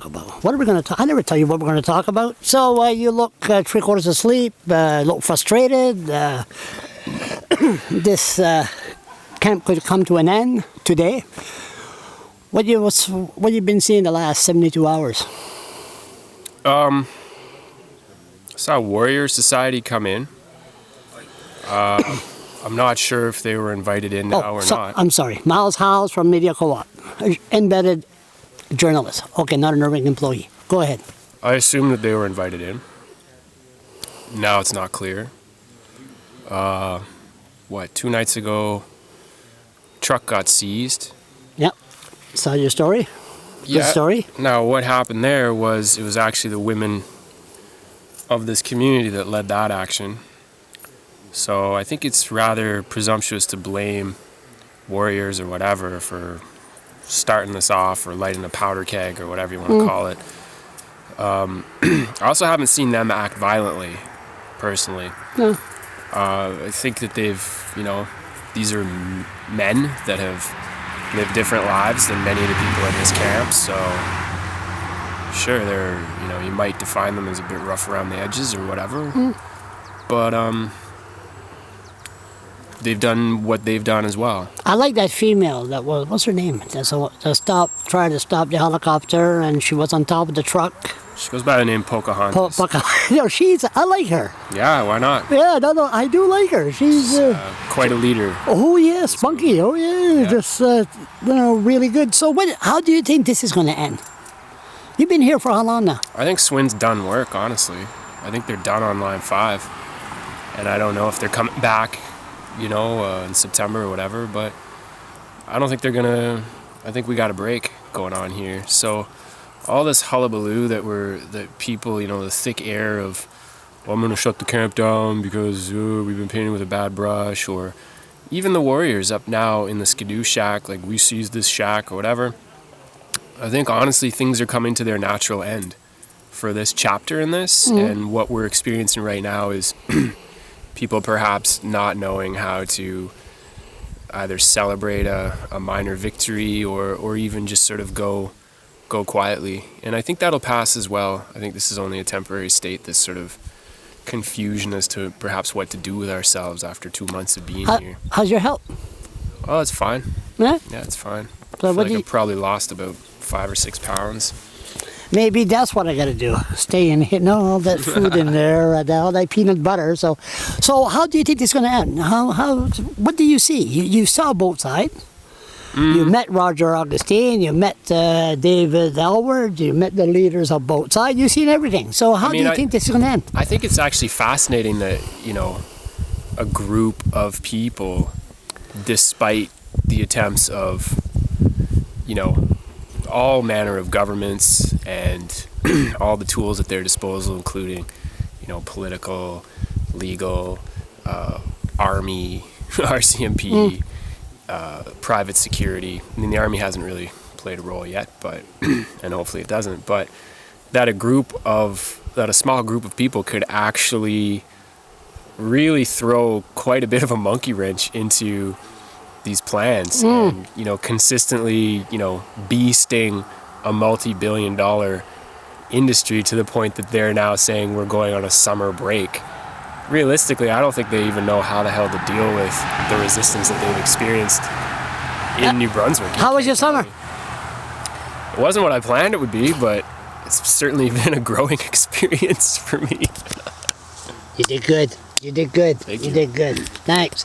talk about? What are we going to talk? I never tell you what we're going to talk about. So you look 3/4 asleep, look frustrated. This camp could come to an end today. What you been seeing the last 72 hours? Saw Warrior Society come in. I'm not sure if they were invited in now or not. I'm sorry. Miles Howe from Media Co-op, embedded journalist. Okay, not an Irving employee. Go ahead. I assume that they were invited in. Now it's not clear. 2 nights ago, truck got seized. Yep. Saw your story? Yeah. Good story? Now, what happened there was it was actually the women of this community that led that action. So I think it's rather presumptuous to blame Warriors or whatever for starting this off or lighting a powder keg or whatever you want to call it. I also haven't seen them act violently, personally. No. I think that these are men that have lived different lives than many of the people in this camp. So sure, you might define them as a bit rough around the edges or whatever. But they've done what they've done as well. I like that female. What's her name? Tried to stop the helicopter, and she was on top of the truck. She goes by the name Pocahontas. I like her. Yeah, why not? Yeah, no, I do like her. She's quite a leader. Oh yeah, spunky. Oh yeah, just really good. So how do you think this is going to end? You've been here for how long now? I think Swin's done work, honestly. I think they're done on line 5. And I don't know if they're coming back, in September or whatever, but I don't think they're going to. I think we got a break going on here. So all this hullabaloo that people, the thick air of, I'm going to shut the camp down because we've been painted with a bad brush, or even the Warriors up now in the Skidoo shack, like we seized this shack or whatever. I think honestly things are coming to their natural end for this chapter in this, and what we're experiencing right now is people perhaps not knowing how to either celebrate a minor victory or even just sort of go quietly. And I think that'll pass as well. I think this is only a temporary state, this sort of confusion as to perhaps what to do with ourselves after 2 months of being here. How's your health? Oh, it's fine. Yeah? Yeah, it's fine. So I feel like I've probably lost about 5 or 6 pounds. Maybe that's what I got to do. Stay in, all that food in there, all that peanut butter. So how do you think this is going to end? What do you see? You saw both sides. You met Roger Augustine. You met David Elward. You met the leaders of both sides. You've seen everything. So how do you think this is going to end? I think it's actually fascinating that a group of people, despite the attempts of all manner of governments and all the tools at their disposal, including, political, legal, army, RCMP, private security. I mean, the army hasn't really played a role yet, but and hopefully it doesn't. But that a small group of people could actually really throw quite a bit of a monkey wrench into these plans and consistently beasting a multi-billion-dollar industry to the point that they're now saying we're going on a summer break. Realistically, I don't think they even know how the hell to deal with the resistance that they've experienced in New Brunswick. How was your summer? It wasn't what I planned it would be, but it's certainly been a growing experience for me. You did good. You did good. Thank you. You did good. Thanks.